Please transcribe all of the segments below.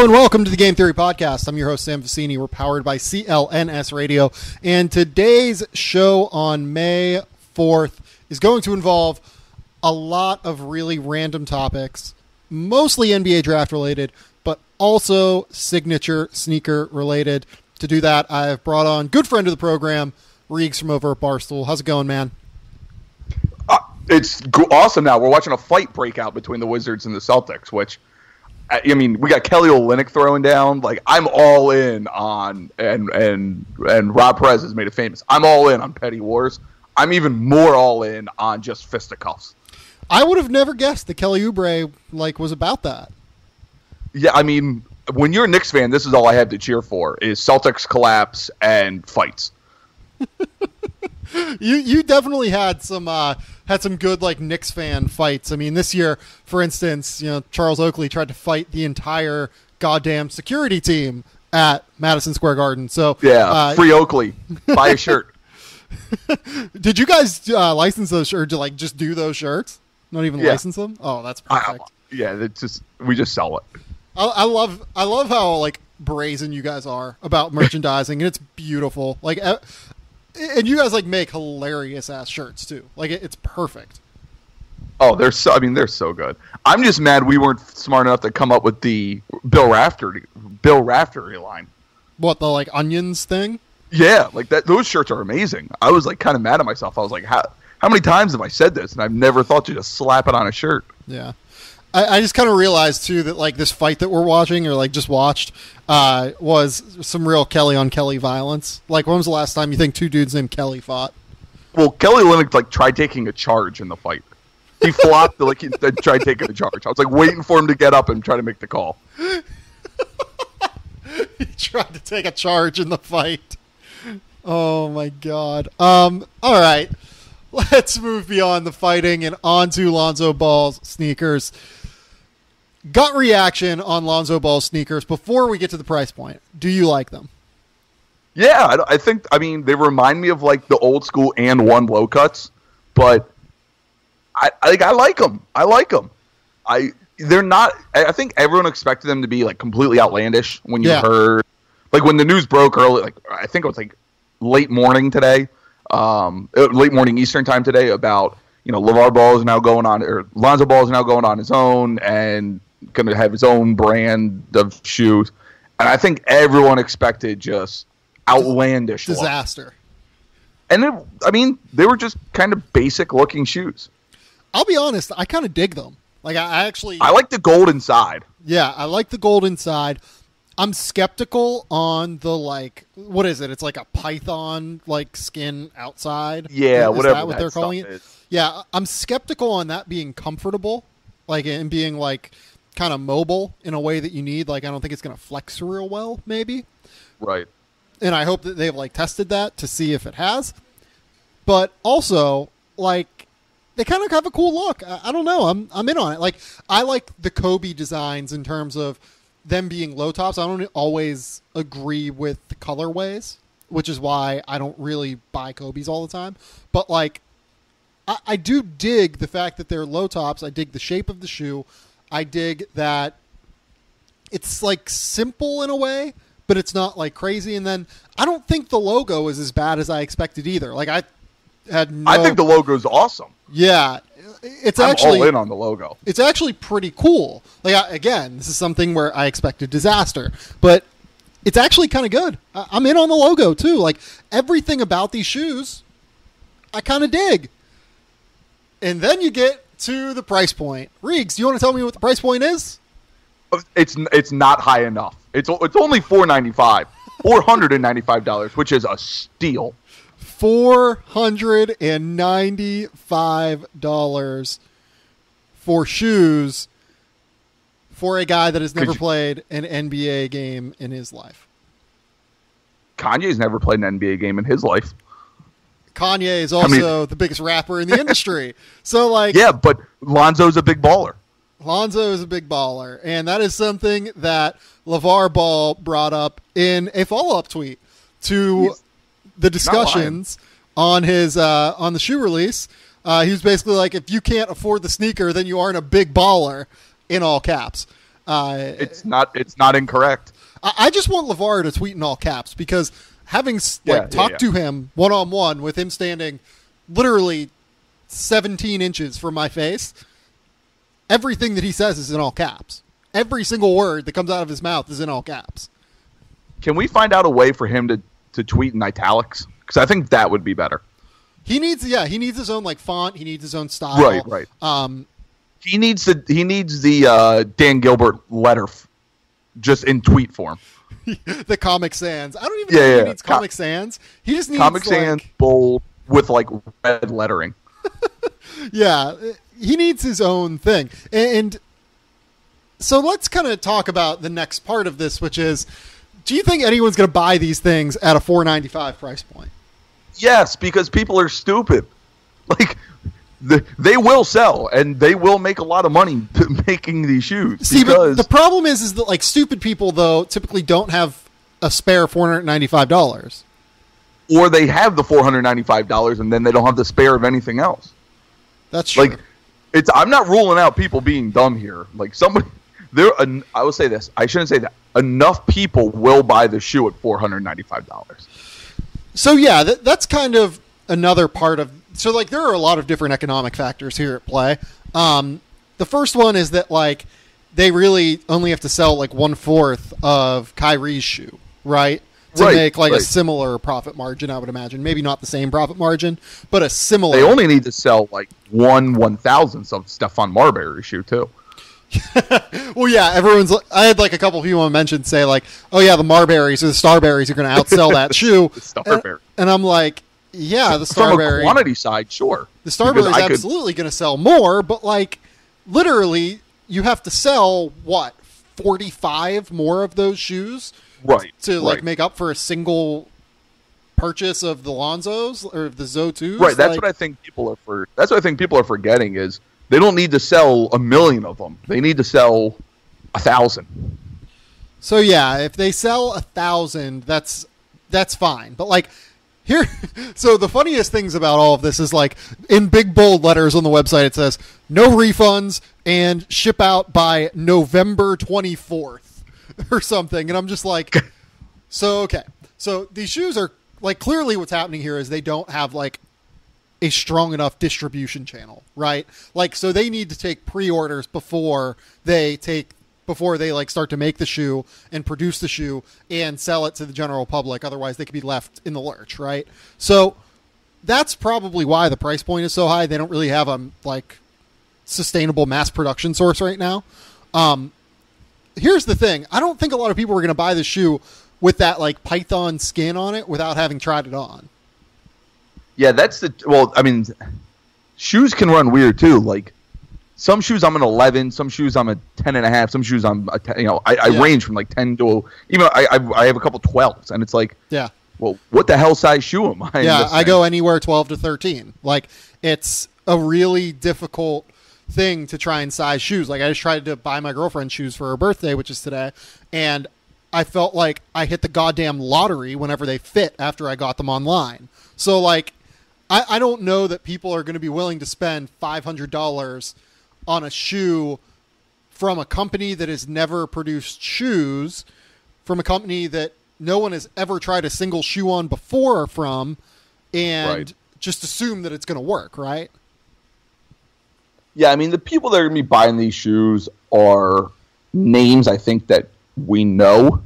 and welcome to the Game Theory Podcast. I'm your host, Sam Vicini. We're powered by CLNS Radio, and today's show on May 4th is going to involve a lot of really random topics, mostly NBA draft related, but also signature sneaker related. To do that, I've brought on good friend of the program, Reags from over at Barstool. How's it going, man? It's awesome now. We're watching a fight break out between the Wizards and the Celtics, which, I mean, we got Kelly Olynyk throwing down. Like, I'm all in on, and Rob Perez has made it famous, I'm all in on petty wars. I'm even more all in on just fisticuffs. I would have never guessed that Kelly Oubre, was about that. Yeah, I mean, when you're a Knicks fan, this is all I have to cheer for, is Celtics collapse and fights. You definitely had some good Knicks fan fights. I mean, this year, for instance, Charles Oakley tried to fight the entire goddamn security team at Madison Square Garden. So yeah, free Oakley, buy a shirt. Did you guys license those shirts? Or just do those shirts? Not even license them? Oh, that's perfect. We just sell it. I love how brazen you guys are about merchandising, and it's beautiful. And you guys make hilarious ass shirts too. It's perfect. Oh, they're so good. I'm just mad we weren't smart enough to come up with the Bill Raftery line. What, the onions thing? Yeah, that. Those shirts are amazing. I was kind of mad at myself. I was like, how many times have I said this? And I've never thought to just slap it on a shirt. Yeah. I just kind of realized too that this fight that we're watching or just watched was some real Kelly on Kelly violence. When was the last time you think two dudes named Kelly fought? Well, Kelly Olynyk tried taking a charge in the fight. He flopped he tried taking a charge. I was waiting for him to get up and try to make the call. He tried to take a charge in the fight. Oh my god. All right. Let's move beyond the fighting and onto Lonzo Ball's sneakers. Gut reaction on Lonzo Ball sneakers before we get to the price point. Do you like them? Yeah, I think they remind me of the old school and one low cuts, but I like them. I like them. They're not. I think everyone expected them to be completely outlandish when you heard when the news broke early. I think it was late morning today, late morning Eastern time today about Lavar Ball is now going on, or Lonzo Ball is now going on his own and going to have his own brand of shoes. And I think everyone expected just outlandish disaster. And they were just kind of basic looking shoes. I'll be honest, I kind of dig them. I like the gold inside. Yeah, I like the gold inside. I'm skeptical on the what is it? It's a python skin outside. Yeah, is whatever that what they're calling it? Yeah, I'm skeptical on that being comfortable, and being kind of mobile in a way that you need. I don't think it's going to flex real well, maybe. Right. And I hope that they've tested that to see if it has. But also, they kind of have a cool look. I don't know. I'm in on it. I like the Kobe designs in terms of them being low tops. I don't always agree with the colorways, which is why I don't really buy Kobe's all the time. But I do dig the fact that they're low tops. I dig the shape of the shoe. I dig that it's simple in a way, but it's not crazy. And then I don't think the logo is as bad as I expected either. I think the logo's awesome. Yeah. I'm all in on the logo. It's actually pretty cool. Again, this is something where I expected disaster, but it's actually kind of good. I'm in on the logo too. Everything about these shoes, I kind of dig. And then you get to the price point. Reags, do you want to tell me what the price point is? It's not high enough. It's only $495, which is a steal. $495 for shoes for a guy that has never played an NBA game in his life. Kanye's never played an NBA game in his life. Kanye is also the biggest rapper in the industry. So yeah, but Lonzo's a big baller. Lonzo is a big baller, and that is something that Lavar Ball brought up in a follow-up tweet to the discussions on his on the shoe release. He was basically if you can't afford the sneaker, then you aren't a big baller, in all caps. It's not incorrect. I just want Lavar to tweet in all caps because having talked to him one-on-one with him standing literally 17 inches from my face, everything that he says is in all caps. Every single word that comes out of his mouth is in all caps. Can we find out a way for him to tweet in italics? Because I think that would be better. He needs his own font. He needs his own style. Right. He needs the Dan Gilbert letter just in tweet form. The Comic Sans. I don't even know if he needs Comic Sans. He just needs Comic Sans bold with red lettering. Yeah, he needs his own thing. And so let's kind of talk about the next part of this, which is, do you think anyone's going to buy these things at a $4.95 price point? Yes, because people are stupid. They will sell, and they will make a lot of money making these shoes. See, but the problem is that stupid people, though, typically don't have a spare $495. Or they have the $495, and then they don't have the spare of anything else. That's true. I'm not ruling out people being dumb here. I will say this. I shouldn't say that. Enough people will buy the shoe at $495. So, yeah, that's kind of another part of... So, there are a lot of different economic factors here at play. The first one is that, they really only have to sell, 1/4 of KYRIE's shoe, right? To make, a similar profit margin, I would imagine. Maybe not the same profit margin, but a similar... They only need to sell, 1/1000th of Stephon Marbury's shoe, too. Well, yeah, I had a couple people mention say oh yeah, the Marburys or the Starberries are going to outsell that shoe. The Starberry. And I'm like, yeah, the Starberry. From a quantity side, sure. The Starberry is absolutely going to sell more, but literally you have to sell 45 more of those shoes, right? To make up for a single purchase of the Lonzos or the Zo2s. Right. That's what I think people are forgetting is. They don't need to sell 1 million of them. They need to sell 1,000. So yeah, if they sell 1,000, that's fine. But here, so the funniest things about all of this is in big bold letters on the website it says no refunds and ship out by November 24th or something, and I'm just so okay. So these shoes are clearly what's happening here is they don't have a strong enough distribution channel, right? So they need to take pre-orders before they start to make the shoe and produce the shoe and sell it to the general public. Otherwise they could be left in the lurch, right? So that's probably why the price point is so high. They don't really have a sustainable mass production source right now. Here's the thing. I don't think a lot of people are going to buy the shoe with that Python skin on it without having tried it on. Yeah, shoes can run weird too. Some shoes I'm an 11, some shoes I'm a 10.5, some shoes I'm a 10, I range from 10 to even I have a couple 12s, and it's yeah. Well, what the hell size shoe am I? Yeah, I go anywhere 12 to 13. It's a really difficult thing to try and size shoes. I just tried to buy my girlfriend shoes for her birthday, which is today, and I felt like I hit the goddamn lottery whenever they fit after I got them online. So I don't know that people are going to be willing to spend $500 on a shoe from a company that has never produced shoes, from a company that no one has ever tried a single shoe on before from, and just assume that it's going to work, right? Yeah, the people that are going to be buying these shoes are names I think that we know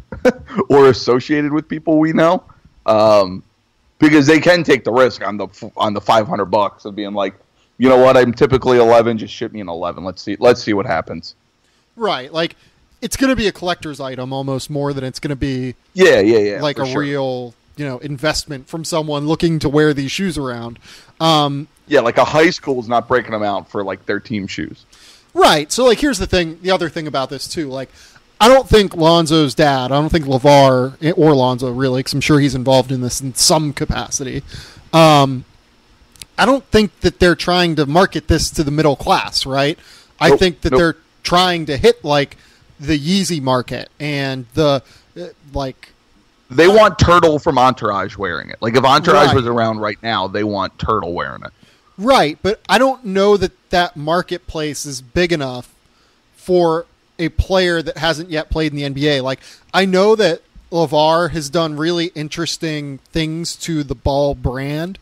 or associated with people we know. Because they can take the risk on the $500 of being you know what, I'm typically 11, just ship me an 11. Let's see what happens. Right, it's going to be a collector's item almost more than it's going to be a real investment from someone looking to wear these shoes around. A high school is not breaking them out for their team shoes. Right. So here's the thing. The other thing about this too, I don't think Lonzo's dad, I don't think Lavar or Lonzo really, because I'm sure he's involved in this in some capacity. I don't think that they're trying to market this to the middle class, right? I think that they're trying to hit the Yeezy market and the They want Turtle from Entourage wearing it. If Entourage was around right now, they want Turtle wearing it. Right, but I don't know that marketplace is big enough for a player that hasn't yet played in the NBA. Like, I know that Lavar has done really interesting things to the Ball brand.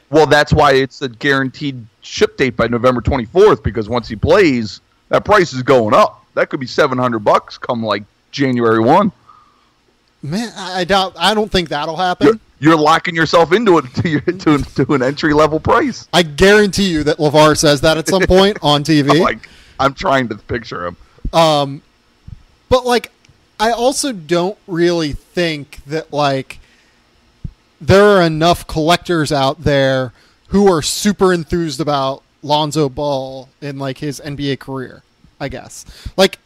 Well, that's why it's a guaranteed ship date by November 24th, because once he plays, that price is going up. That could be $700 come like January 1. Man, I don't think that'll happen. You're locking yourself into it to an entry level price. I guarantee you that Lavar says that at some point on TV. I'm trying to picture him. But like, I also don't really think that like there are enough collectors out there who are super enthused about Lonzo Ball in like his NBA career, I guess. Like,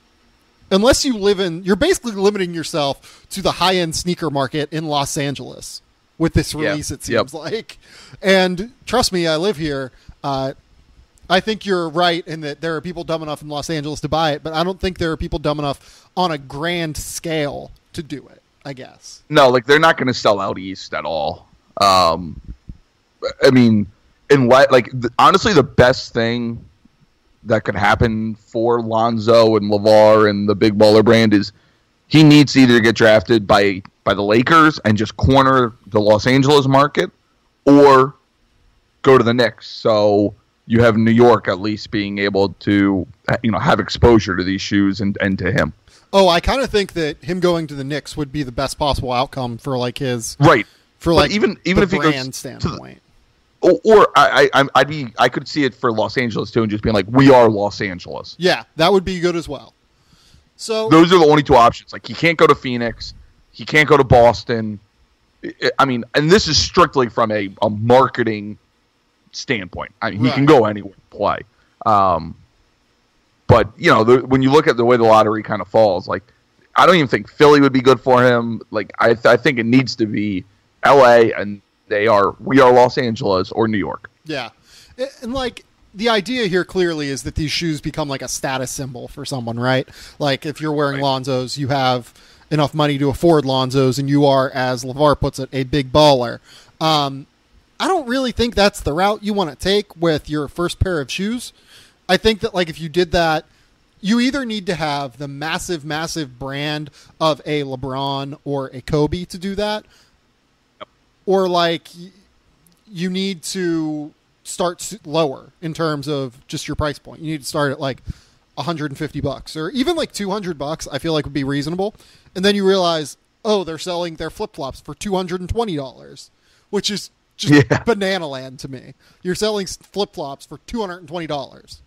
unless you you're basically limiting yourself to the high-end sneaker market in Los Angeles with this release, it seems like. And trust me, I live here. I think you're right in that there are people dumb enough in Los Angeles to buy it, but I don't think there are people dumb enough on a grand scale to do it, I guess. No, like, they're not going to sell out East at all. I mean, honestly, the best thing that could happen for Lonzo and Lavar and the Big Baller brand is he needs to either get drafted by the Lakers and just corner the Los Angeles market, or go to the Knicks. So you have New York at least being able to, have exposure to these shoes and to him. Oh, I kind of think that him going to the Knicks would be the best possible outcome for like his right. For like even the if he brand goes standpoint. Or I could see it for Los Angeles too, and just being like, we are Los Angeles. Yeah, that would be good as well. So those are the only two options. Like, he can't go to Phoenix, he can't go to Boston. I mean, and this is strictly from a marketing standpoint. I mean, he can go anywhere and play. But when you look at the way the lottery kind of falls, like, I don't even think Philly would be good for him. Like, I think it needs to be L.A. and we are Los Angeles or New York. Yeah. And like, the idea here clearly is that these shoes become like a status symbol for someone, right? Like, if you're wearing Lonzos, you have enough money to afford Lonzos, and you are, as Lavar puts it, a big baller. I don't really think that's the route you want to take with your first pair of shoes. I think that, like, if you did that, you either need to have the massive, massive brand of a LeBron or a Kobe to do that, or like you need to start lower in terms of just your price point. You need to start at like $150 or even like $200. I feel like would be reasonable. And then you realize, oh, they're selling their flip-flops for $220, which is just banana land to me. You're selling flip-flops for $220.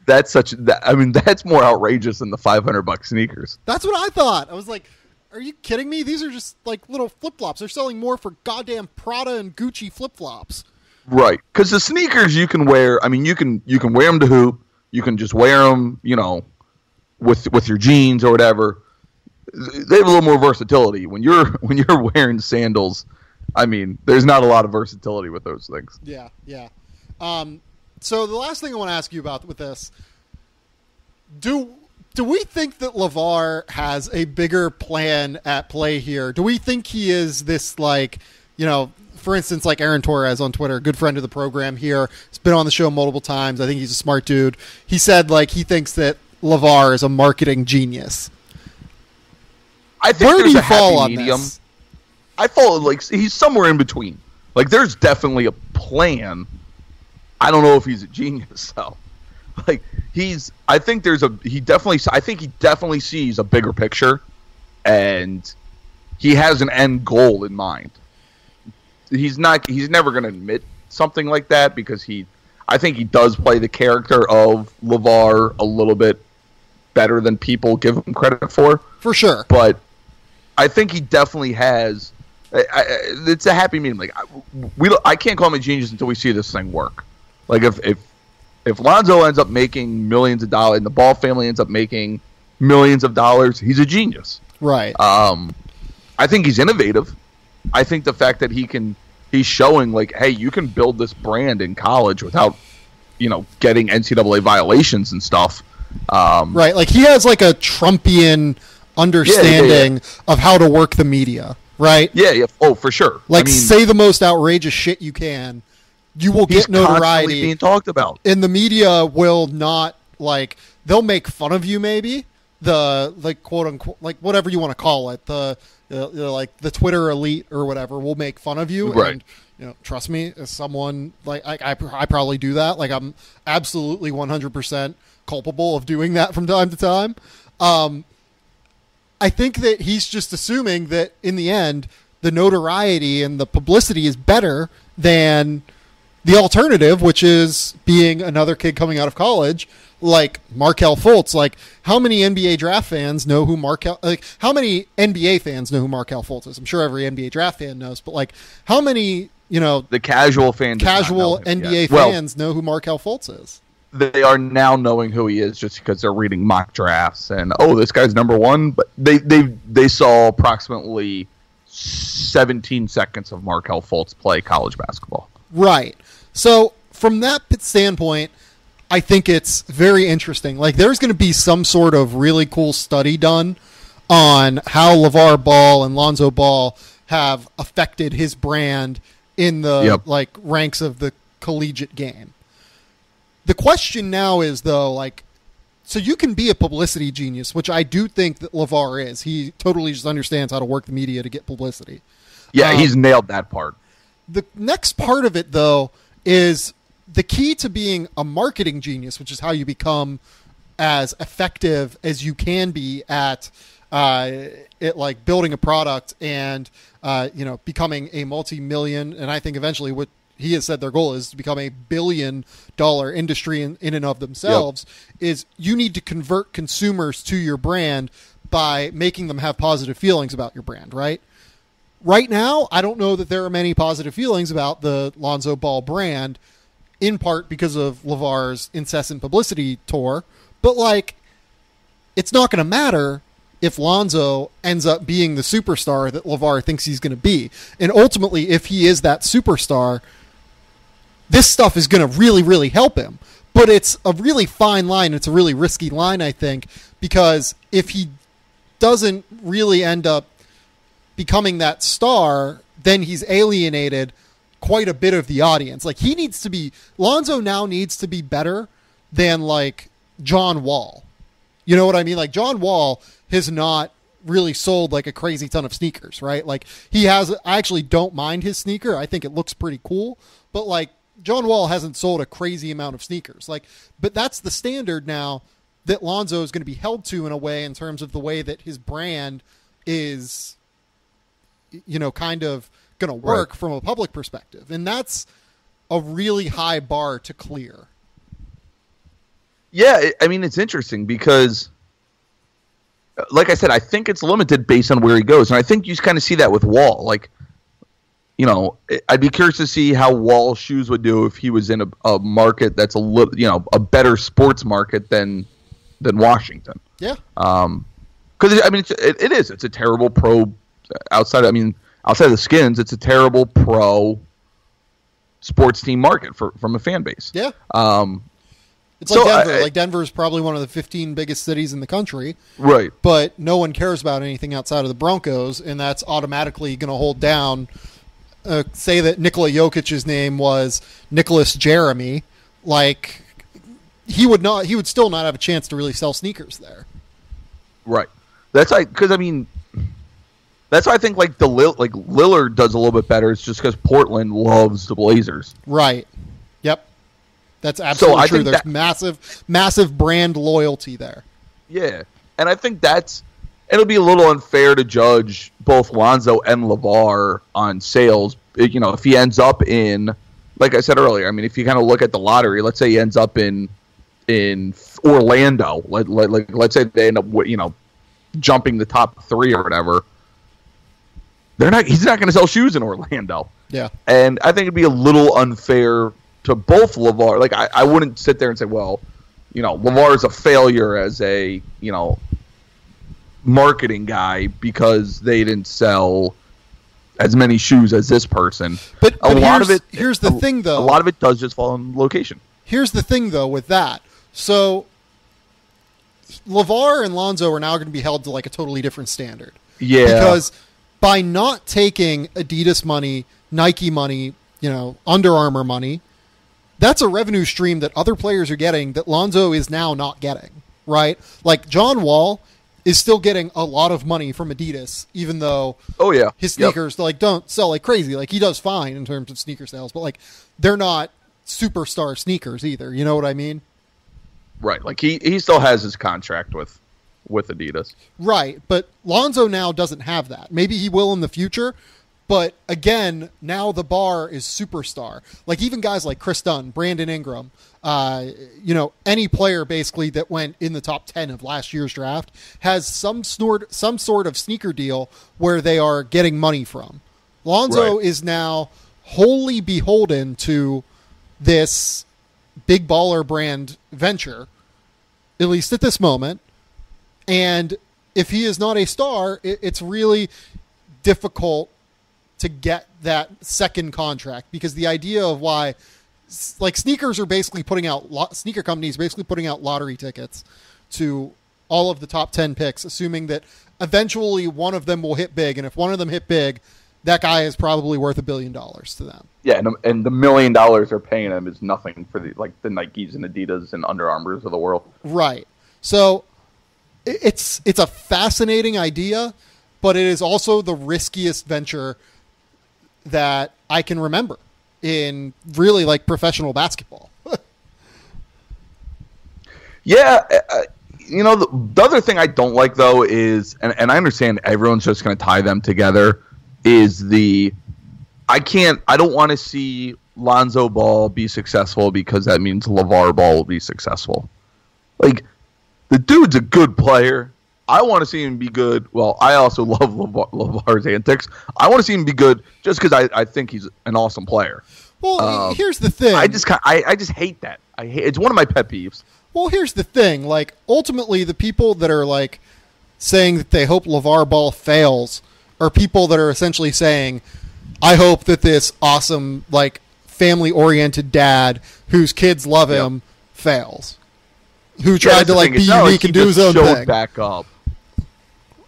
That's more outrageous than the $500 sneakers. That's what I thought. I was like, are you kidding me? These are just like little flip-flops. They're selling more for goddamn Prada and Gucci flip-flops. Right. Because the sneakers you can wear, I mean, you can wear them to hoop. You can just wear them, with your jeans or whatever. They have a little more versatility. When you're wearing sandals, I mean, there's not a lot of versatility with those things. Yeah, yeah. So the last thing I want to ask you about with this, do we think that Lavar has a bigger plan at play here? Do we think he is this, like, for instance, like Aaron Torres on Twitter, a good friend of the program here, has been on the show multiple times. I think he's a smart dude. He said, like, he thinks that Lavar is a marketing genius. I think Where there's do you a fall happy on medium. this? I fall, like, he's somewhere in between. Like, there's definitely a plan. I don't know if he's a genius, though. Like, I think he definitely sees a bigger picture, and he has an end goal in mind. He's never going to admit something like that, because I think he does play the character of Lavar a little bit better than people give him credit for. For sure. But I think he definitely has. It's a happy medium. Like, I can't call him a genius until we see this thing work. Like, if Lonzo ends up making millions of dollars and the Ball family ends up making millions of dollars, he's a genius. Right. I think he's innovative. I think the fact that he's showing, like, hey, you can build this brand in college without, getting NCAA violations and stuff. Right. Like, he has like a Trumpian understanding of how to work the media. Right. Yeah. Oh, for sure. Like, say the most outrageous shit you can. You will get notoriety being talked about, and the media will not, like, they'll make fun of you maybe, the like quote unquote like whatever you want to call it, the like the Twitter elite or whatever will make fun of you. Right. And trust me, as someone like I probably do that. Like I'm absolutely 100% culpable of doing that from time to time. I think that he's just assuming that in the end, the notoriety and the publicity is better than the alternative, which is being another kid coming out of college like Markelle Fultz. Like, how many NBA draft fans know who how many NBA fans know who Markelle Fultz is? I'm sure every NBA draft fan knows, but like, how many, the casual fan, casual NBA fans know who Markelle Fultz is? They are now knowing who he is just because they're reading mock drafts and, oh, this guy's number one. But they saw approximately 17 seconds of Markelle Fultz play college basketball. Right. So from that standpoint, I think it's very interesting. Like, there's going to be some sort of really cool study done on how Lavar Ball and Lonzo Ball have affected his brand in the ranks of the collegiate game. The question now is, though, like, so you can be a publicity genius, which I do think that Lavar is. He totally just understands how to work the media to get publicity. Yeah, he's nailed that part. The next part of it, though, is the key to being a marketing genius, which is how you become as effective as you can be at like building a product and becoming a multi-million, and I think eventually what he has said their goal is to become $1 billion industry in and of themselves. Is you need to convert consumers to your brand by making them have positive feelings about your brand, right? Right now, I don't know that there are many positive feelings about the Lonzo Ball brand, in part because of Lavar's incessant publicity tour. But, like, it's not going to matter if Lonzo ends up being the superstar that Lavar thinks he's going to be. And ultimately, if he is that superstar, this stuff is going to really, really help him. But it's a really fine line. It's a really risky line, I think, because if he doesn't really end up becoming that star, then he's alienated quite a bit of the audience. Like, Lonzo now needs to be better than, like, John Wall. You know what I mean? Like, John Wall has not really sold, like, a crazy ton of sneakers, right? Like, I actually don't mind his sneaker. I think it looks pretty cool. But, like, John Wall hasn't sold a crazy amount of sneakers. Like, but that's the standard now that Lonzo is going to be held to in a way, in terms of the way that his brand is, kind of going to work from a public perspective. And that's a really high bar to clear. Yeah, I mean, it's interesting because, like I said, I think it's limited based on where he goes. And I think you just kind of see that with Wall. Like, I'd be curious to see how Wall's shoes would do if he was in a market that's a little, a better sports market than Washington. Yeah. Because, I mean, it's a terrible pro outside of the Skins, it's a terrible pro sports team market from a fan base. Yeah. It's like Denver. Denver is probably one of the 15 biggest cities in the country. Right. But no one cares about anything outside of the Broncos, and that's automatically going to hold down. Say that Nikola Jokic's name was Nicholas Jeremy. Like, he would still not have a chance to really sell sneakers there. Right. That's because that's why I think Lillard does a little bit better. It's just because Portland loves the Blazers. Right. Yep. That's absolutely true. There's massive brand loyalty there. Yeah. And I think it'll be a little unfair to judge both Lonzo and Lavar on sales. If he ends up in, like I said earlier, I mean, if you kind of look at the lottery, let's say he ends up in Orlando, let's say they end up, jumping the top 3 or whatever. He's not going to sell shoes in Orlando. Yeah. And I think it'd be a little unfair to both Lavar. Like, I wouldn't sit there and say, well, Lavar is a failure as a, marketing guy because they didn't sell as many shoes as this person. But here's the thing, though. A lot of it does just fall on location. Here's the thing, though, with that. So Lavar and Lonzo are now going to be held to, like, a totally different standard. Yeah. Because by not taking Adidas money, Nike money, Under Armour money, that's a revenue stream that other players are getting that Lonzo is now not getting, right? Like, John Wall is still getting a lot of money from Adidas, even though his sneakers like don't sell like crazy. Like he does fine in terms of sneaker sales, but like they're not superstar sneakers either. You know what I mean? Right. Like he still has his contract with Adidas. Right. But Lonzo now doesn't have that. Maybe he will in the future. But again, now the bar is superstar. Like even guys like Chris Dunn, Brandon Ingram, any player basically that went in the top 10 of last year's draft has some sort of sneaker deal where they are getting money from. Lonzo is now wholly beholden to this big baller brand venture, at least at this moment. And if he is not a star, it's really difficult to get that second contract, because the idea of why, like, sneakers are basically sneaker companies basically putting out lottery tickets to all of the top 10 picks, assuming that eventually one of them will hit big. And if one of them hit big, that guy is probably worth $1 billion to them. Yeah. And the $1 million they're paying him is nothing for the Nikes and Adidas and Under Armours of the world. Right. So it's a fascinating idea, but it is also the riskiest venture that I can remember in really like professional basketball. Yeah. The other thing I don't like though is, and I understand everyone's just going to tie them together, is I don't want to see Lonzo Ball be successful because that means Lavar Ball will be successful. Like, the dude's a good player. I want to see him be good. Well, I also love Lavar's antics. I want to see him be good just because I think he's an awesome player. Well, here's the thing. I just hate that. It's one of my pet peeves. Well, here's the thing. Like, ultimately, the people that are like saying that they hope Lavar Ball fails are people that are essentially saying, I hope that this awesome, like, family-oriented dad whose kids love him fails. Who tried to like be unique and do his own thing. Back up.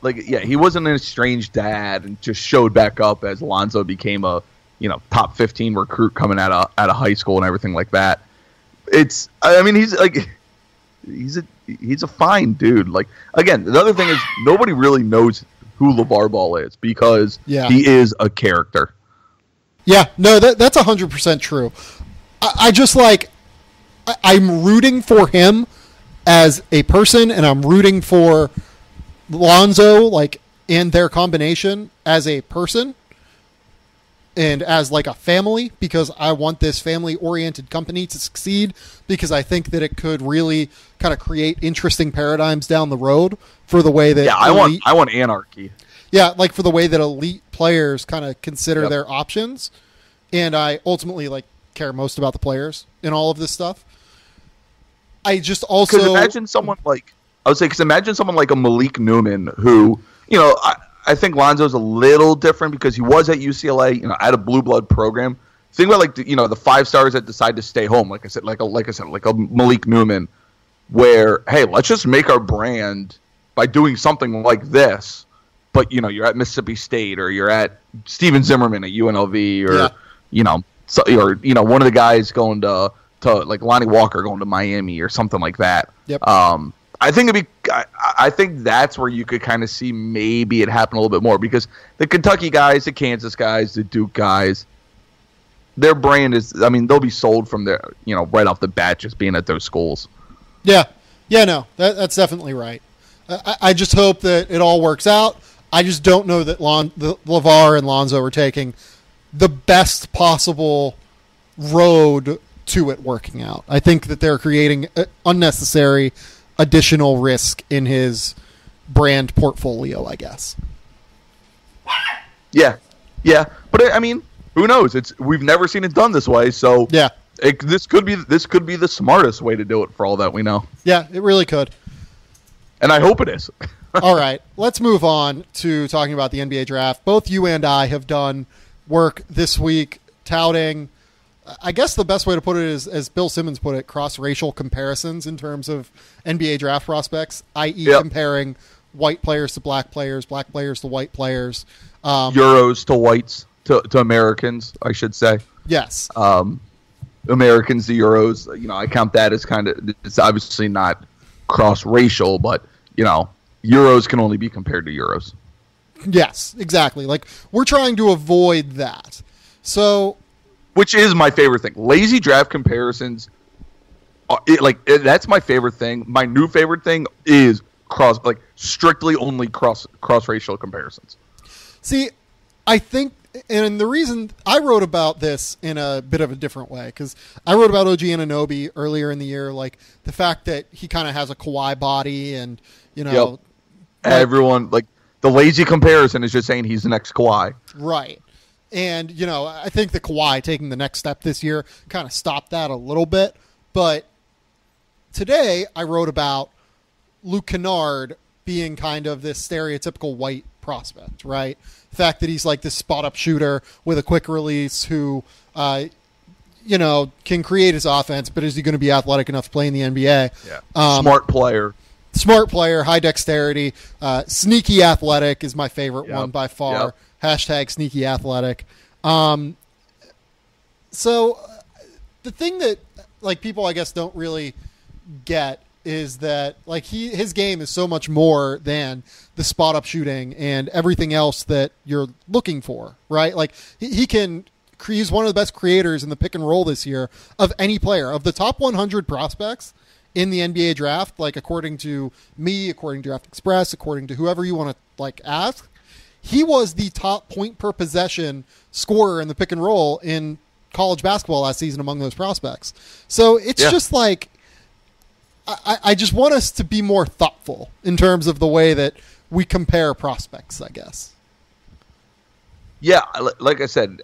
Like, yeah, he wasn't an estranged dad and just showed back up as Lonzo became a, top 15 recruit coming out of high school and everything like that. He's a fine dude. Like, again, the other thing is nobody really knows who Lavar Ball is because he is a character. Yeah, no, that's 100% true. I just I'm rooting for him as a person, and I'm rooting for Lonzo, like, in their combination as a person and as like a family, because I want this family-oriented company to succeed, because I think that it could really kind of create interesting paradigms down the road for the way that I want anarchy. Yeah, like for the way that elite players kind of consider their options, and I ultimately like care most about the players in all of this stuff. I just also imagine someone like a Malik Newman who, I think Lonzo's a little different because he was at UCLA, at a blue blood program. Think about the 5 stars that decide to stay home. Like a Malik Newman, where hey, let's just make our brand by doing something like this. But you're at Mississippi State, or you're at Steven Zimmerman at UNLV, or one of the guys going to like Lonnie Walker going to Miami or something like that. Yep. I think that's where you could kind of see maybe it happen a little bit more, because the Kentucky guys, the Kansas guys, the Duke guys, their brand is, they'll be sold from their, right off the bat, just being at those schools. Yeah. Yeah, no, that's definitely right. I just hope that it all works out. I just don't know that Lavar and Lonzo are taking the best possible road to it working out. I think that they're creating unnecessary additional risk in his brand portfolio, I guess. Yeah. But who knows? We've never seen it done this way, so yeah, this could be the smartest way to do it for all that we know. Yeah, it really could. And I hope it is. All right, let's move on to talking about the NBA draft. Both you and I have done work this week touting, I guess the best way to put it is, as Bill Simmons put it, cross-racial comparisons in terms of NBA draft prospects, i.e. comparing white players to black players to white players. Euros to whites, to Americans, I should say. Yes. Americans to Euros, I count that as kind of, it's obviously not cross-racial, but, Euros can only be compared to Euros. Yes, exactly. Like, we're trying to avoid that. So, which is my favorite thing. Lazy draft comparisons. That's my favorite thing. My new favorite thing is strictly only cross racial comparisons. See, I think, and the reason I wrote about this in a bit of a different way, because I wrote about OG Anunoby earlier in the year, like the fact that he kind of has a Kawhi body, and yep. Everyone the lazy comparison is just saying he's the next Kawhi, right? And I think the Kawhi taking the next step this year kind of stopped that a little bit. But today I wrote about Luke Kennard being kind of this stereotypical white prospect, right? The fact that he's like this spot-up shooter with a quick release who, can create his offense, but is he going to be athletic enough to play in the NBA? Yeah. Smart player, high dexterity, sneaky athletic is my favorite one by far. Yep. Hashtag sneaky athletic. So the thing that people, I guess, don't really get is that his game is so much more than the spot up shooting and everything else that you're looking for, right? Like he's one of the best creators in the pick and roll this year of any player. Of the top 100 prospects in the NBA draft, according to me, according to Draft Express, according to whoever you want to ask, he was the top point per possession scorer in the pick and roll in college basketball last season among those prospects. So it's just I just want us to be more thoughtful in terms of the way that we compare prospects, I guess. Yeah, like I said,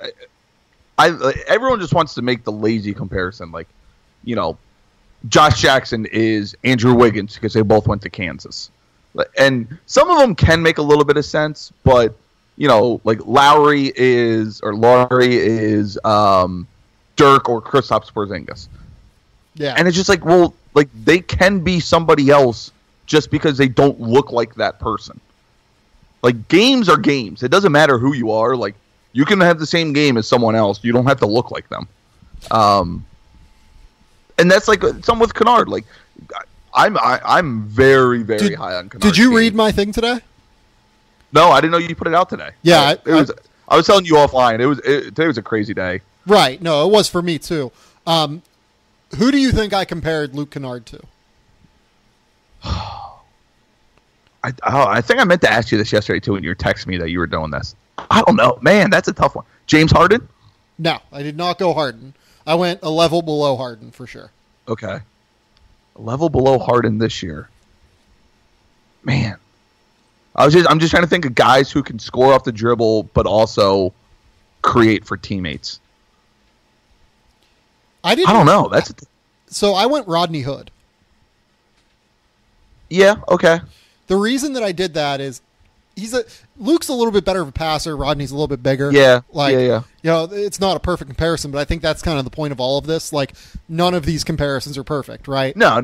everyone just wants to make the lazy comparison. Josh Jackson is Andrew Wiggins because they both went to Kansas. And some of them can make a little bit of sense, but, Laurie is Dirk or Kristaps Porzingis. Yeah. And it's just they can be somebody else just because they don't look like that person. Games are games. It doesn't matter who you are. You can have the same game as someone else. You don't have to look like them. And that's some with Kennard. I'm very, very high on Kennard. Did you read my thing today? No, I didn't know you put it out today. Yeah. I was telling you offline. Today was a crazy day. Right. No, it was for me too. Who do you think I compared Luke Kennard to? I think I meant to ask you this yesterday too when you were texting me that you were doing this. I don't know. Man, that's a tough one. James Harden? No, I did not go Harden. I went a level below Harden for sure. Okay. A level below Harden this year. Man. I'm just trying to think of guys who can score off the dribble but also create for teammates. I don't know. So I went Rodney Hood. Yeah, okay. The reason that I did that is Luke's a little bit better of a passer. Rodney's a little bit bigger. Yeah. It's not a perfect comparison, but I think that's kind of the point of all of this. None of these comparisons are perfect, right? No.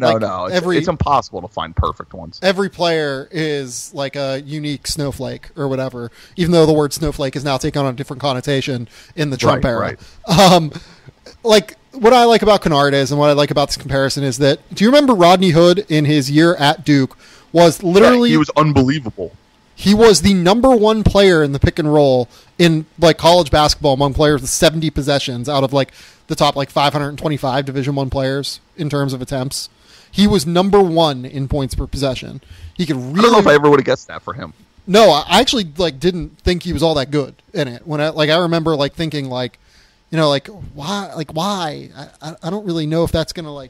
It's impossible to find perfect ones. Every player is a unique snowflake or whatever, even though the word snowflake is now taken on a different connotation in the Trump era. Right. What I like about Kennard is, and what I like about this comparison is that, do you remember Rodney Hood in his year at Duke was literally... he was unbelievable. He was the number one player in the pick and roll in college basketball among players with 70 possessions out of the top 525 Division I players in terms of attempts. He was number one in points per possession. He could really... I don't know if I ever would have guessed that for him. No, I actually didn't think he was all that good in it. When I remember thinking why? I don't really know if that's going to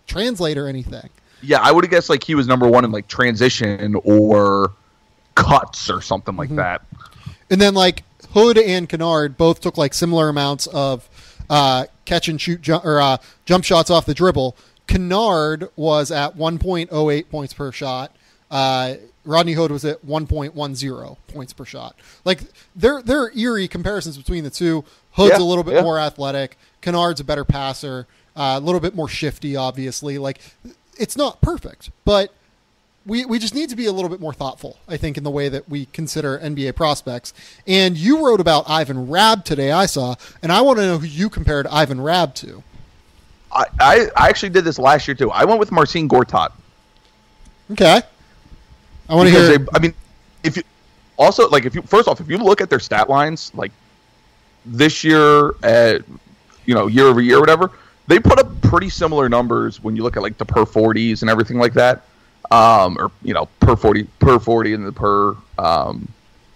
translate or anything. Yeah, I would have guessed he was number one in transition or cuts or something like that. And then Hood and Kennard both took similar amounts of catch and shoot jump shots off the dribble. Kennard was at 1.08 points per shot. Rodney Hood was at 1.10 points per shot. There are eerie comparisons between the two. Hood's a little bit more athletic. Kennard's a better passer. A little bit more shifty, obviously. It's not perfect, but we just need to be a little bit more thoughtful, I think, in the way that we consider NBA prospects. And you wrote about Ivan Rabb today, I saw, and I want to know who you compared Ivan Rabb to. I actually did this last year, too. I went with Marcin Gortat. Okay. I want to hear. I mean, if you also like if you first off, if you look at their stat lines, like this year, year over year, whatever, they put up pretty similar numbers when you look at like the per 40s and everything like that, or per 40 and the per.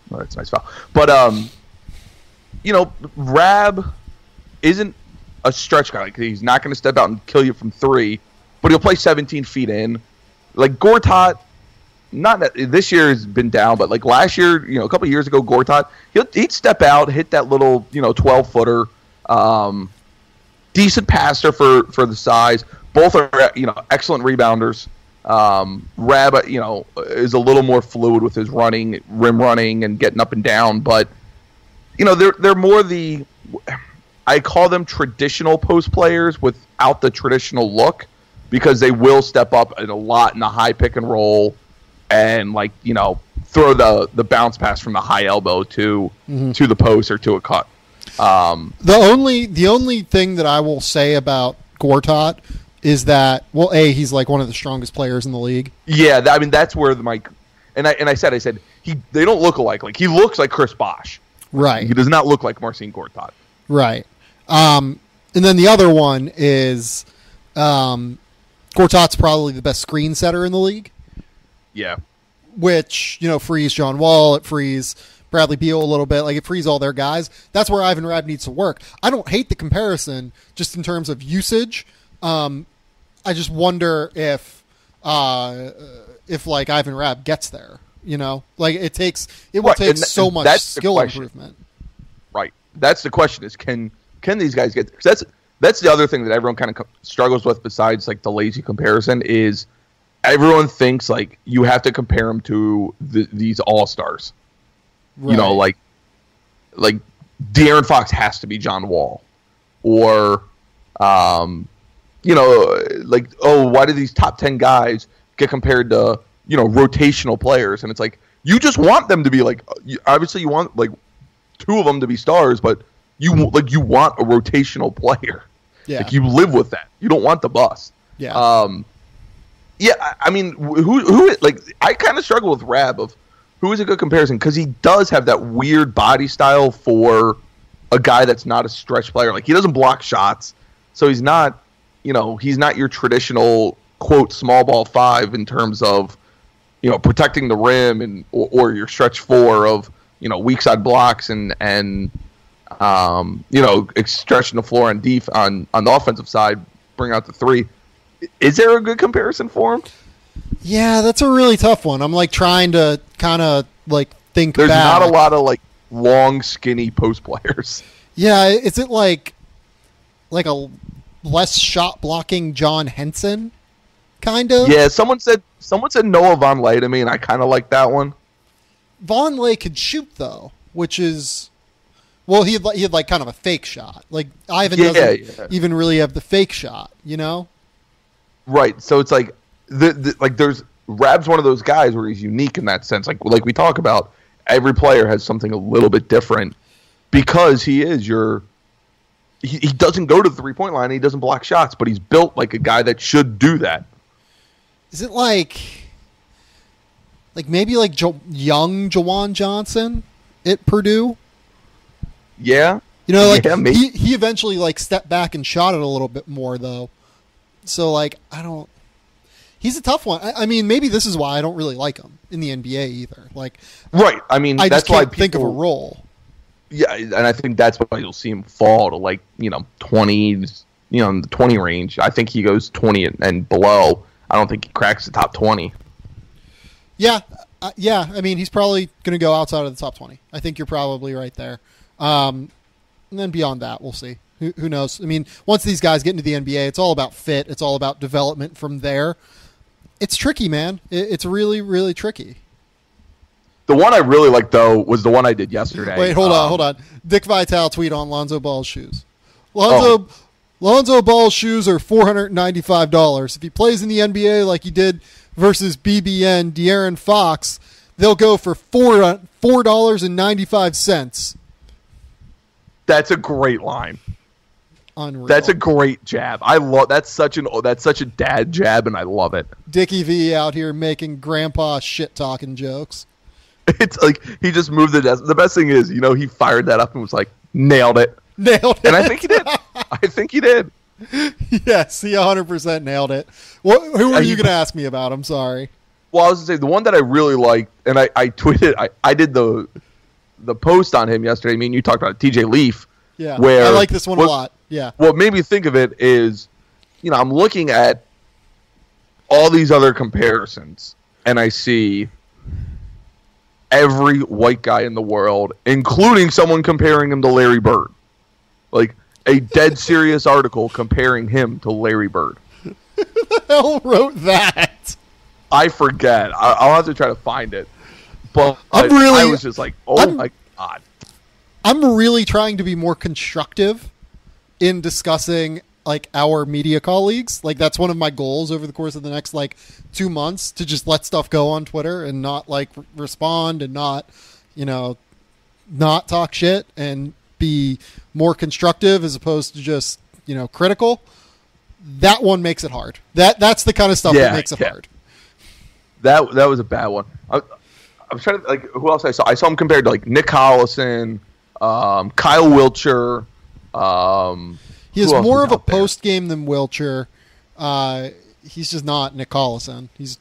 That's a nice foul, but Rabb isn't a stretch guy. Like, he's not going to step out and kill you from 3, but he'll play 17 feet in. Like Gortat, not that this year has been down, but like last year, a couple of years ago, Gortat, he'd step out, hit that little 12-footer. Decent passer for the size. Both are excellent rebounders. Rabb is a little more fluid with his running, rim running, and getting up and down, but they're more the, I call them traditional post players without the traditional look, because they will step up a lot in the high pick and roll and throw the bounce pass from the high elbow to the post or to a cut. The only thing that I will say about Gortat is that, well, he's like one of the strongest players in the league. Yeah, that's where I said they don't look alike. Like, he looks like Chris Bosh. Right. He does not look like Marcin Gortat. Right. And then the other one is Gortat's probably the best screen setter in the league. Yeah. Which, frees John Wall, it frees Bradley Beal a little bit. Like, it frees all their guys. That's where Ivan Rabb needs to work. I don't hate the comparison just in terms of usage. I just wonder if Ivan Rabb gets there, like it will take so much skill improvement. Right. That's the question, is can these guys get there? 'Cause that's the other thing that everyone kind of struggles with, besides like the lazy comparison, is everyone thinks like you have to compare them to these all-stars. Right. Like De'Aaron Fox has to be John Wall, or why do these top 10 guys get compared to, rotational players? And it's like, you just want them to be like, obviously you want like 2 of them to be stars, but you want a rotational player. Yeah. Like, you live with that. You don't want the bust. Yeah. I mean, who like, I kind of struggle with Rabb of who is a good comparison, because he does have that weird body style for a guy that's not a stretch player. Like, he doesn't block shots, so he's not, he's not your traditional quote small ball 5 in terms of, protecting the rim and or your stretch 4 of, weak side blocks and stretching the floor on on the offensive side, bring out the 3. Is there a good comparison for him? Yeah, that's a really tough one. I'm like trying to kind of like think There's back. not a lot of like long, skinny post players. Yeah, is it like a less shot blocking John Henson, kind of? Yeah, someone said Noah Vonleh to me, and I kind of like that one. Vonleh could shoot though, which is, well, he had like kind of a fake shot. Like, Ivan doesn't even really have the fake shot, Right. So it's like there's Rabb's one of those guys where he's unique in that sense. Like we talk about, every player has something a little bit different, because he is he doesn't go to the 3-point line, and he doesn't block shots, but he's built like a guy that should do that. Is it like maybe like young Jawan Johnson at Purdue? Yeah. He eventually like stepped back and shot it a little bit more though. So like, he's a tough one. I mean, maybe this is why I don't really like him in the NBA either. Like, right. I mean, I that's just can't think of a role. Yeah, and I think that's why you'll see him fall to like 20, in the 20 range. I think he goes 20 and below. I don't think he cracks the top 20. Yeah, I mean, he's probably going to go outside of the top 20. I think you're probably right there. And then beyond that, we'll see. Who knows? I mean, once these guys get into the NBA, it's all about fit. It's all about development from there. It's tricky, man. It's really, really tricky. The one I really liked, though, was the one I did yesterday. Wait, hold on. Dick Vitale tweet on Lonzo Ball's shoes. Lonzo Ball's shoes are $495. If he plays in the NBA like he did versus BBN De'Aaron Fox, they'll go for $4.95. That's a great line. Unreal. That's a great jab. I love that's such a dad jab, and I love it. Dickie V out here making grandpa shit talking jokes. It's like he just moved the desk. The best thing is, he fired that up and was like, nailed it. Nailed it. And I think he did. I think he did. Yes, he 100% nailed it. Who are you going to ask me about? I'm sorry. Well, I was going to say, the one that I really liked, and I tweeted, I did the post on him yesterday. I mean, you talked about TJ Leaf. Yeah, where I like this one a lot. Yeah. What made me think of it is, I'm looking at all these other comparisons, and I see every white guy in the world, including someone comparing him to Larry Bird. Like, a dead serious article comparing him to Larry Bird. Who the hell wrote that? I forget. I'll have to try to find it. But I was just like, my God. I'm really trying to be more constructive in discussing like our media colleagues. Like that's one of my goals over the course of the next 2 months, to just let stuff go on Twitter and not respond and not talk shit and be more constructive as opposed to just critical. That one makes it hard. That's the kind of stuff that makes it hard. That was a bad one. I was trying to who else I saw. I saw him compared to Nick Collison, Kyle Wiltshire. He has more of a post game than Wiltshire. He's just not Nick Collison. He's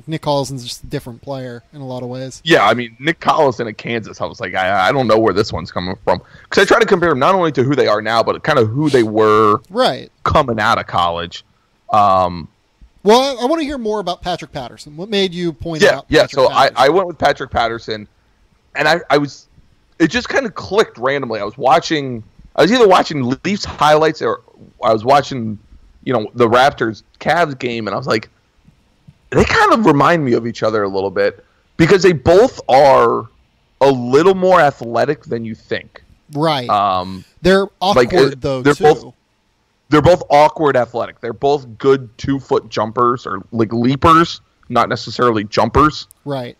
Nick Collison's just a different player in a lot of ways. Yeah, I mean Nick Collison at Kansas. I was like, I don't know where this one's coming from, because I try to compare them not only to who they are now, but kind of who they were coming out of college. Well, I want to hear more about Patrick Patterson. What made you point out? Yeah, Patrick so I went with Patrick Patterson, and it just kind of clicked randomly. I was either watching Leafs highlights or I was watching, the Raptors Cavs game, and I was like, they kind of remind me of each other a little bit because they both are a little more athletic than you think. Right. They're awkward too. They're both awkward athletic. They're both good 2-foot jumpers or leapers, not necessarily jumpers. Right.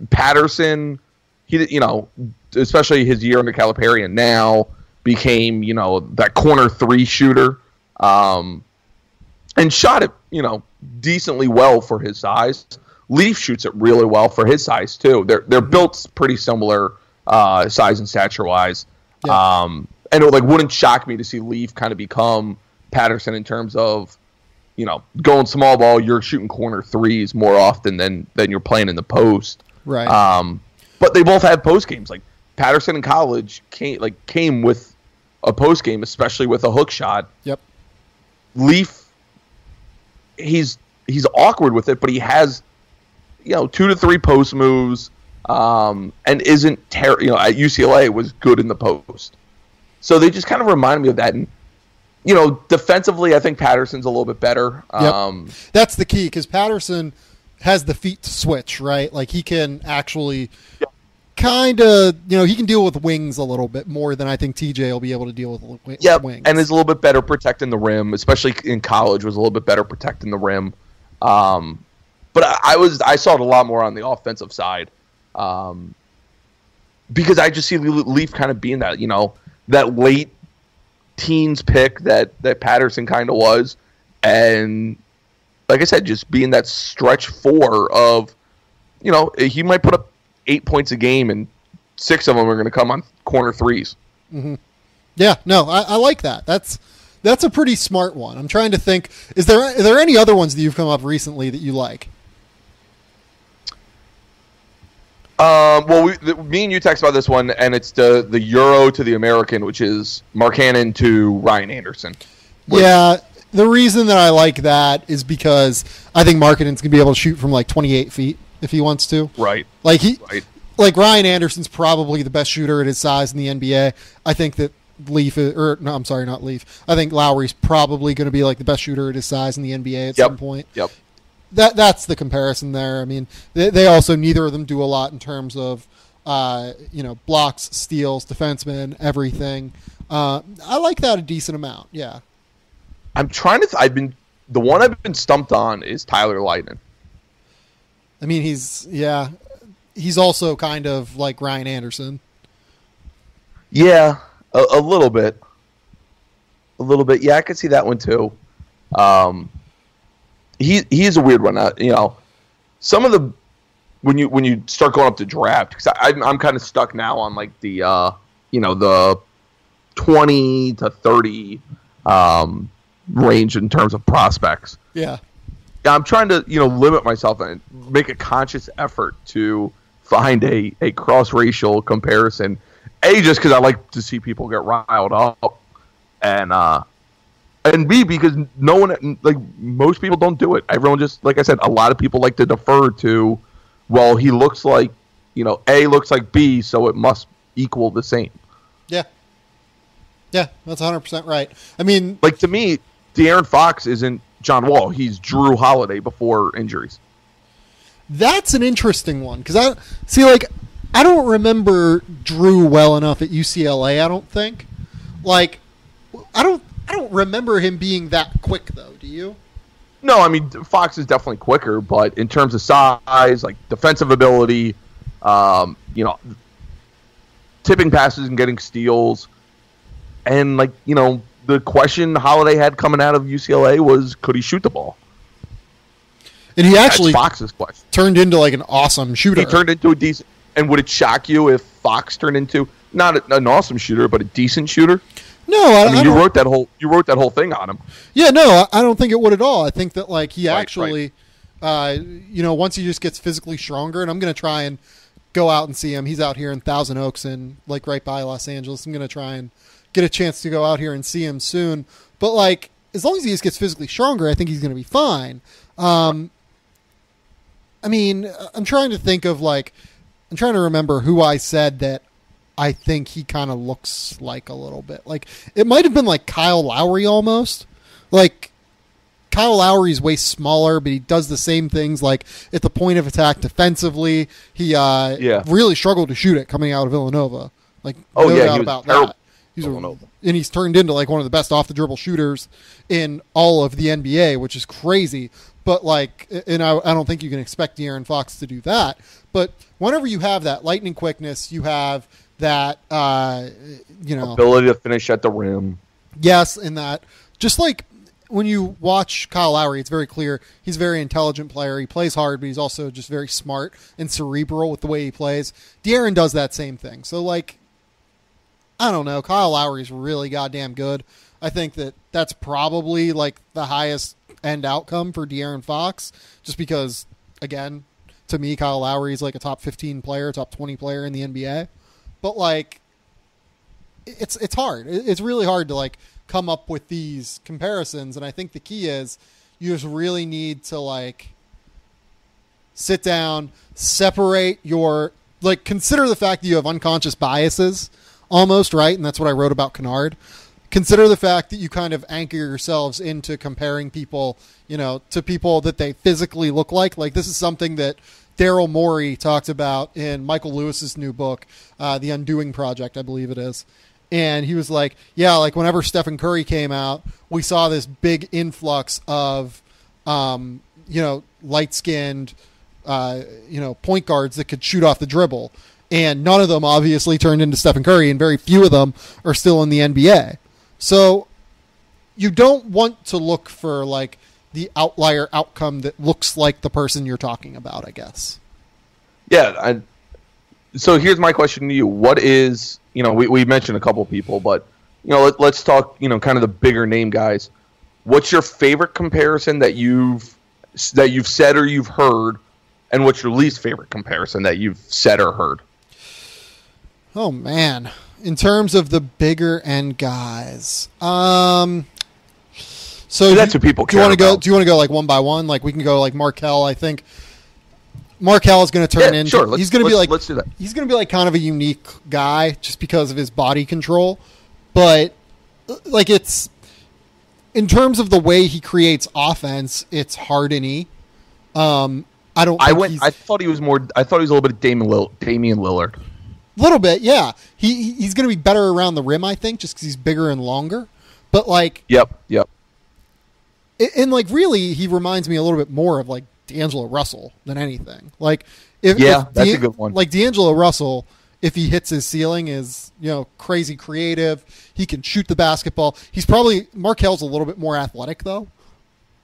Patterson, he especially his year under Calipari, and now became that corner 3 shooter, and shot it decently well for his size. Leaf shoots it really well for his size too. They're built pretty similar size and stature wise. Yeah. And it wouldn't shock me to see Leaf kind of become Patterson in terms of, going small ball, you're shooting corner 3s more often than you're playing in the post. Right. But they both had post games. Like Patterson in college came with a post game, especially with a hook shot. Yep. Leaf, he's awkward with it, but he has 2 to 3 post moves, and isn't at UCLA was good in the post. So they just kind of remind me of that. And, defensively, I think Patterson's a little bit better. Yep. That's the key, because Patterson has the feet to switch, right? He can actually kind of, he can deal with wings a little bit more than I think TJ will be able to deal with wings. And is a little bit better protecting the rim, especially in college, was a little bit better protecting the rim. But I saw it a lot more on the offensive side, because I just see Leaf kind of being that, that late teens pick that Patterson kind of was. And like I said, just being that stretch 4 of, he might put up 8 points a game and 6 of them are going to come on corner 3s. Mm-hmm. Yeah, no, I like that. That's a pretty smart one. I'm trying to think, are there any other ones that you've come up recently that you like? Well, me and you text about this one, and it's the Euro to the American, which is Mark Hannon to Ryan Anderson. Yeah, the reason that I like that is because I think Mark Hannon's going to be able to shoot from 28 feet if he wants to. Right. Ryan Anderson's probably the best shooter at his size in the NBA. I think that not Leaf. I think Lowry's probably going to be the best shooter at his size in the NBA at some point. Yep. That's the comparison there. I mean, they also, neither of them do a lot in terms of, blocks, steals, defensemen, everything. I like that a decent amount. Yeah. I'm trying to. The one I've been stumped on is Tyler Lydon. I mean, he's also kind of like Ryan Anderson. Yeah, A little bit. A little bit. Yeah, I could see that one too. He's a weird one. Some of the when you start going up to draft, because I'm kind of stuck now on like the 20 to 30 range in terms of prospects. Yeah. I'm trying to limit myself and make a conscious effort to find a cross-racial comparison. Just because I like to see people get riled up, and B, because no one, like most people don't do it. Everyone just, like I said, a lot of people like to defer to, well, he looks like, A looks like B, so it must equal the same. Yeah. Yeah, that's 100% right. I mean, like to me, De'Aaron Fox isn't John Wall. He's Drew Holiday before injuries. That's an interesting one because I don't remember Drew well enough at UCLA. I don't think. Like, I don't remember him being that quick though. Do you? No, I mean Fox is definitely quicker, but in terms of size, like defensive ability, tipping passes and getting steals, and the question Holiday had coming out of UCLA was, could he shoot the ball? And he actually That's Fox's question. Turned into like an awesome shooter. He turned into a decent. And would it shock you if Fox turned into not an awesome shooter, but a decent shooter? No, I mean, you wrote that whole thing on him. Yeah, no, I don't think it would at all. I think that he actually, once he just gets physically stronger, and I'm going to try and go out and see him. He's out here in Thousand Oaks and right by Los Angeles. I'm going to try and get a chance to go out here and see him soon. But as long as he just gets physically stronger, I think he's going to be fine. I mean, I'm trying to think of I'm trying to remember who I said that I think he kind of looks like a little bit. It might have been Kyle Lowry almost. Kyle Lowry's way smaller, but he does the same things at the point of attack defensively. He really struggled to shoot it coming out of Villanova. No doubt about that. And he's turned into one of the best off the dribble shooters in all of the NBA, which is crazy. But and I don't think you can expect De'Aaron Fox to do that. But whenever you have that lightning quickness, you have that ability to finish at the rim. Yes, and that just when you watch Kyle Lowry, it's very clear he's a very intelligent player. He plays hard, but he's also just very smart and cerebral with the way he plays. De'Aaron does that same thing. So I don't know. Kyle Lowry's really goddamn good. I think that's probably the highest end outcome for De'Aaron Fox, just because, again, to me, Kyle Lowry is a top 15 player, top 20 player in the NBA. But it's hard. It's really hard to come up with these comparisons, and I think the key is you just really need to sit down, separate your consider the fact that you have unconscious biases almost, right? And that's what I wrote about Kennard. Consider the fact that you kind of anchor yourselves into comparing people, to people that they physically look like. This is something that Daryl Morey talked about in Michael Lewis's new book, The Undoing Project, I believe it is. And he was whenever Stephen Curry came out, we saw this big influx of, light-skinned, point guards that could shoot off the dribble. And none of them obviously turned into Stephen Curry, and very few of them are still in the NBA. So you don't want to look for the outlier outcome that looks like the person you're talking about, I guess. Yeah. So here's my question to you. What is, we mentioned a couple people, but, let's talk, kind of the bigger name guys. What's your favorite comparison that you've said or you've heard, and what's your least favorite comparison that you've said or heard? Oh, man. In terms of the bigger end guys, so that's what people care about. Do you want to go one by one? We can go Markelle. I think Markelle is going to turn into. Sure. He's going to be let's do that. He's going to be kind of a unique guy just because of his body control, but it's in terms of the way he creates offense, it's Harden-y. I thought he was more. I thought he was a little bit of Damian Lillard. A little bit, yeah. He's going to be better around the rim, I think, just because he's bigger and longer. But Yep. And really, he reminds me a little bit more of D'Angelo Russell than anything. That's a good one. D'Angelo Russell if he hits his ceiling, is, crazy creative. He can shoot the basketball. Markel's a little bit more athletic, though,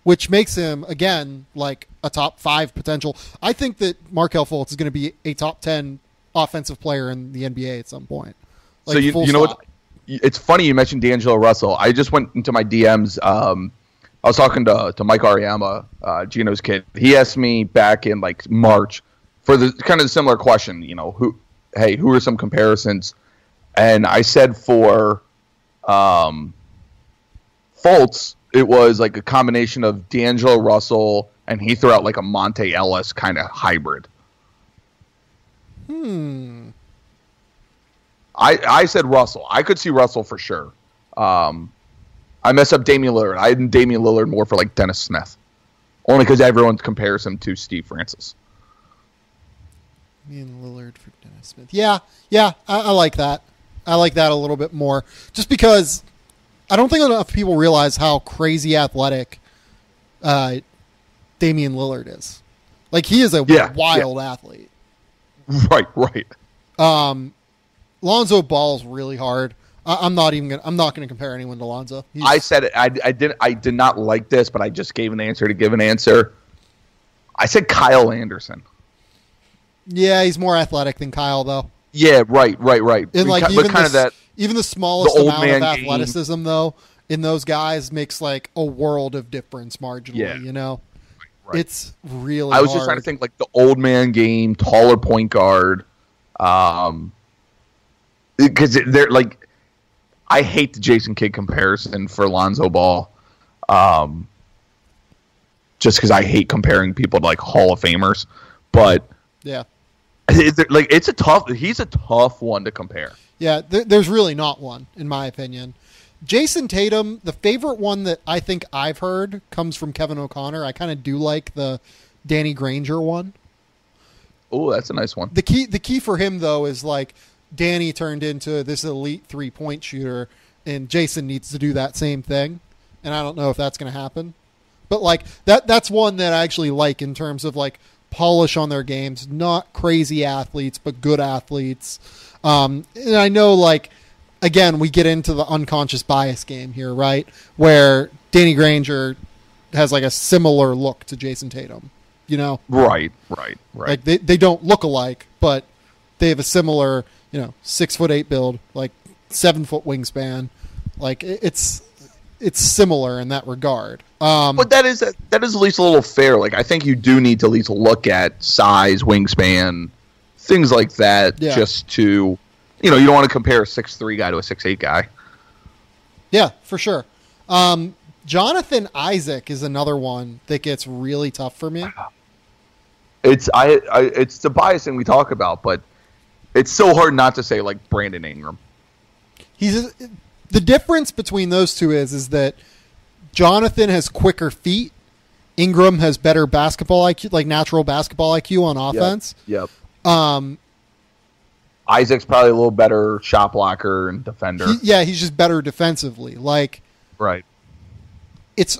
which makes him, again, like a top 5 potential. I think that Markelle Fultz is going to be a top 10 offensive player in the NBA at some point. Like, so you know what? It's funny you mentioned D'Angelo Russell. I just went into my DMs. I was talking to Mike Ariama, Gino's kid. He asked me back in like March for the kind of the similar question. Who are some comparisons? And I said for Fultz, it was like a combination of D'Angelo Russell, and he threw out like a Monte Ellis kind of hybrid. I said Russell. I could see Russell for sure. I messed up Damian Lillard. I had Damian Lillard more for like Dennis Smith, only because everyone compares him to Steve Francis. Damian Lillard for Dennis Smith. Yeah, I like that. I like that a little bit more, just because I don't think enough people realize how crazy athletic Damian Lillard is. Like, he is a wild athlete. Right. Lonzo Ball's really hard. I'm not going to compare anyone to Lonzo. I said it. I did not like this, but I just gave an answer to give an answer. I said Kyle Anderson. Yeah, he's more athletic than Kyle, though. Yeah, right. And like even the smallest amount of athleticism, game. though, in those guys makes like a world of difference marginally. Right. It's really. I was just trying to think like the old man game, taller point guard. Because they're like. I hate the Jason Kidd comparison for Lonzo Ball, just because I hate comparing people to like Hall of Famers. But yeah, he's a tough one to compare. Yeah, there's really not one in my opinion. Jason Tatum, the favorite one that I think I've heard comes from Kevin O'Connor. I kind of do like the Danny Granger one. Oh, that's a nice one. The key for him though is like. Danny turned into this elite 3-point shooter, and Jason needs to do that same thing. And I don't know if that's going to happen. But like that's one that I actually like in terms of like polish on their games, not crazy athletes, but good athletes. And I know like, again, we get into the unconscious bias game here, right? Where Danny Granger has like a similar look to Jason Tatum, Right. Like they don't look alike, but they have a similar, 6'8" build, like 7-foot wingspan. Like it's similar in that regard. But that is at least a little fair. Like I think you do need to at least look at size, wingspan, things like that, just to, you don't want to compare a 6'3" guy to a 6'8" guy. Yeah, for sure. Jonathan Isaac is another one that gets really tough for me. It's the bias thing we talk about, but it's so hard not to say like Brandon Ingram. The difference between those two is that Jonathan has quicker feet. Ingram has better basketball IQ, like natural basketball IQ on offense. Yep. Isaac's probably a little better shot blocker and defender. He's just better defensively. Like, right. It's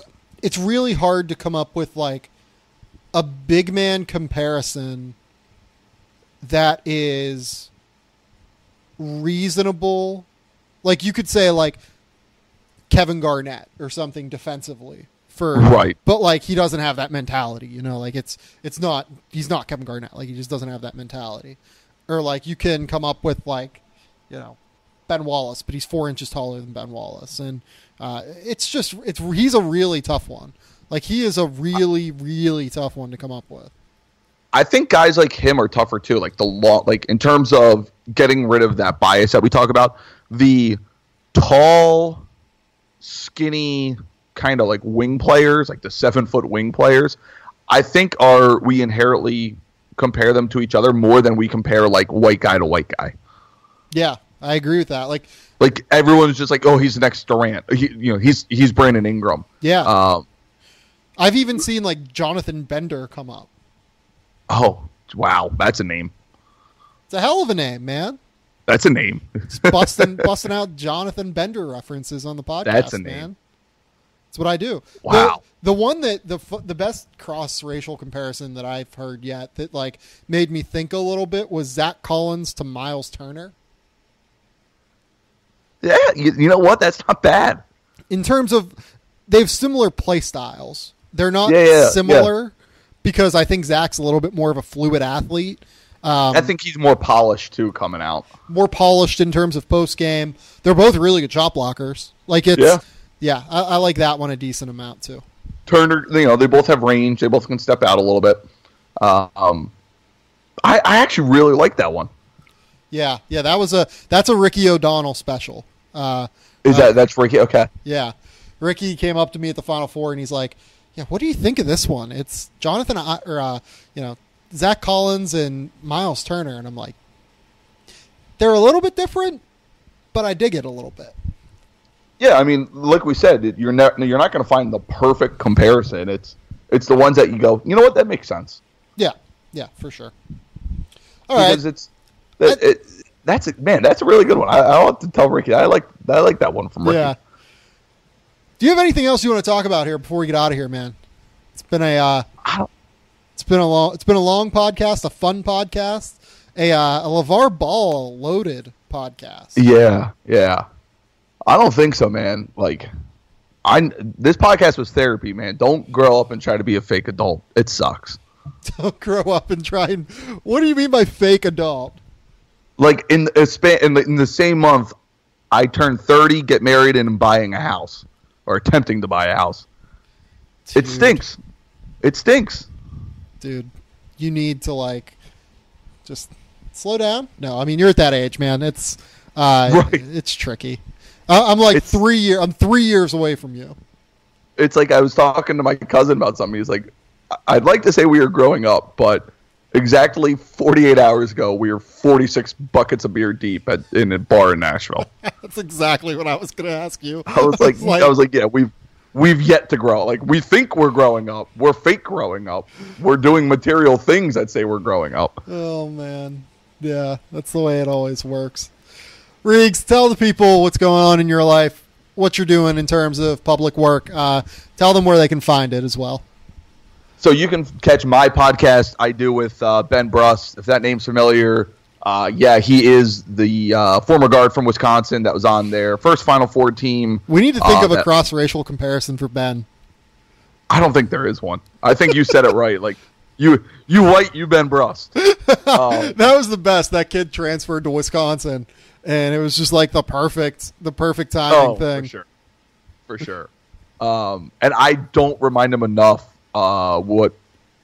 really hard to come up with like a big man comparison that is reasonable. Like you could say like Kevin Garnett or something defensively right. But like he doesn't have that mentality, like he's not Kevin Garnett. Like he just doesn't have that mentality. Or like you can come up with like, Ben Wallace, but he's 4 inches taller than Ben Wallace. And he's a really tough one. Like he is a really, really tough one to come up with. I think guys like him are tougher too. Like like in terms of getting rid of that bias that we talk about, the tall, skinny kind of like wing players, like the 7-foot wing players, I think we inherently compare them to each other more than we compare like white guy to white guy. Yeah, I agree with that. Like everyone's just like, oh, he's the next Durant. He's Brandon Ingram. Yeah. I've even seen like Jonathan Bender come up. Oh, wow. That's a name. It's a hell of a name, man. That's a name. Just busting out Jonathan Bender references on the podcast. That's a name. Man. That's what I do. Wow. The one that the best cross-racial comparison that I've heard yet that like made me think a little bit was Zach Collins to Miles Turner. Yeah, you know what? That's not bad. In terms of, they have similar play styles. They're not similar because I think Zach's a little bit more of a fluid athlete. I think he's more polished too coming out. More polished in terms of post game. They're both really good shot blockers. Like it's I like that one a decent amount too. Turner, they both have range. They both can step out a little bit. I actually really like that one. Yeah, that's a Ricky O'Donnell special. That's Ricky? Okay. Yeah, Ricky came up to me at the Final Four and he's like, "Yeah, what do you think of this one? It's Zach Collins and Miles Turner," and I'm like, "They're a little bit different, but I dig it a little bit." Yeah, I mean, like we said, you're not going to find the perfect comparison. It's the ones that you go, you know what, that makes sense. Yeah, for sure. All right, because that's a really good one. I'll have to tell Ricky. I like that one from Ricky. Yeah. Do you have anything else you want to talk about here before we get out of here, man? It's been a long podcast, a fun podcast, a Lavar Ball loaded podcast. Yeah. I don't think so, man. Like, this podcast was therapy, man. Don't grow up and try to be a fake adult. It sucks. Don't grow up and try and. What do you mean by fake adult? Like in the same month, I turned 30, get married, and am buying a house or attempting to buy a house. Dude. It stinks. Dude, you need to just slow down. No, I mean you're at that age, man. It's right. It's tricky. I'm 3 years. I'm 3 years away from you. It's like I was talking to my cousin about something. He's like, I'd like to say we were growing up, but exactly 48 hours ago, we were 46 buckets of beer deep in a bar in Nashville. That's exactly what I was going to ask you. I was like, yeah, we've yet to grow. Like, we think we're growing up. We're fake growing up. We're doing material things that say we're growing up. Oh, man. Yeah, that's the way it always works. Reags, tell the people what's going on in your life, what you're doing in terms of public work. Tell them where they can find it as well. So you can catch my podcast I do with Ben Brust. If that name's familiar, he is the former guard from Wisconsin that was on their first Final Four team. We need to think of a cross-racial comparison for Ben. I don't think there is one. I think you said it right. Like, you white, you Ben Brust. That was the best. That kid transferred to Wisconsin, and it was just like the perfect timing thing. For sure. And I don't remind him enough what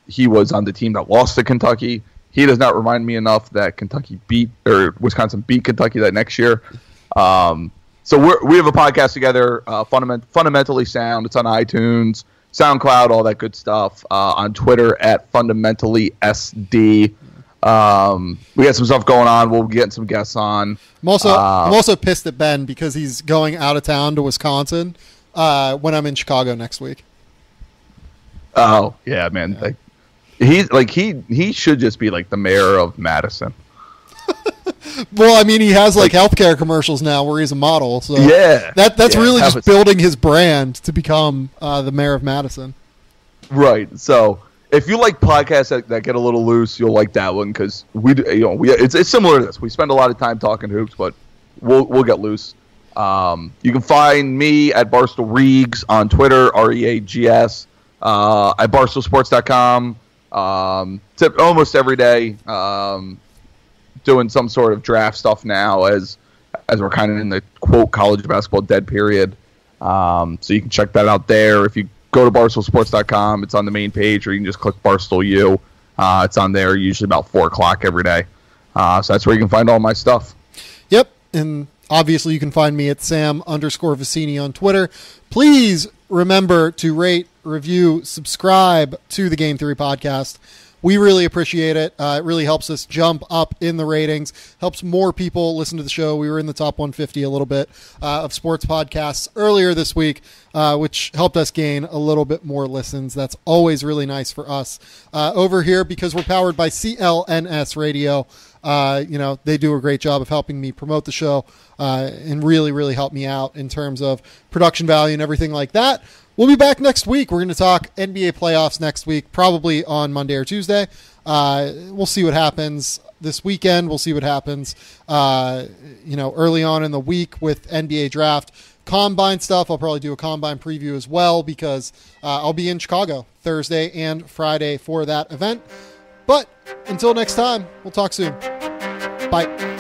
he was on the team that lost to Kentucky. He does not remind me enough that Wisconsin beat Kentucky that next year. So we have a podcast together, Fundamentally Sound. It's on iTunes, SoundCloud, all that good stuff. On Twitter at FundamentallySD. We got some stuff going on. We'll be getting some guests on. I'm also pissed at Ben because he's going out of town to Wisconsin when I'm in Chicago next week. Oh yeah, man. Yeah. He should just be like the mayor of Madison. Well, I mean, he has healthcare commercials now where he's a model. So that's really just building his brand to become the mayor of Madison. Right. So if you like podcasts that get a little loose, you'll like that one because it's similar to this. We spend a lot of time talking hoops, but we'll get loose. You can find me at Barstool Reags on Twitter, REAGS. At barstoolsports.com, almost every day, doing some sort of draft stuff now as we're kind of in the quote college basketball dead period. So you can check that out there. If you go to barstoolsports.com, it's on the main page, or you can just click Barstool U. It's on there usually about 4 o'clock every day. So that's where you can find all my stuff. Yep, and obviously you can find me at Sam_Vicini on Twitter. Please remember to rate, review, subscribe to the Game Theory podcast. We really appreciate it. It really helps us jump up in the ratings, helps more people listen to the show. We were in the top 150 a little bit of sports podcasts earlier this week. which helped us gain a little bit more listens. That's always really nice for us over here because we're powered by CLNS Radio. They do a great job of helping me promote the show and really, really help me out in terms of production value and everything like that. We'll be back next week. We're going to talk NBA playoffs next week, probably on Monday or Tuesday. We'll see what happens this weekend. We'll see what happens, early on in the week with NBA draft. Combine stuff. I'll probably do a combine preview as well because I'll be in Chicago Thursday and Friday for that event. But until next time, we'll talk soon. Bye.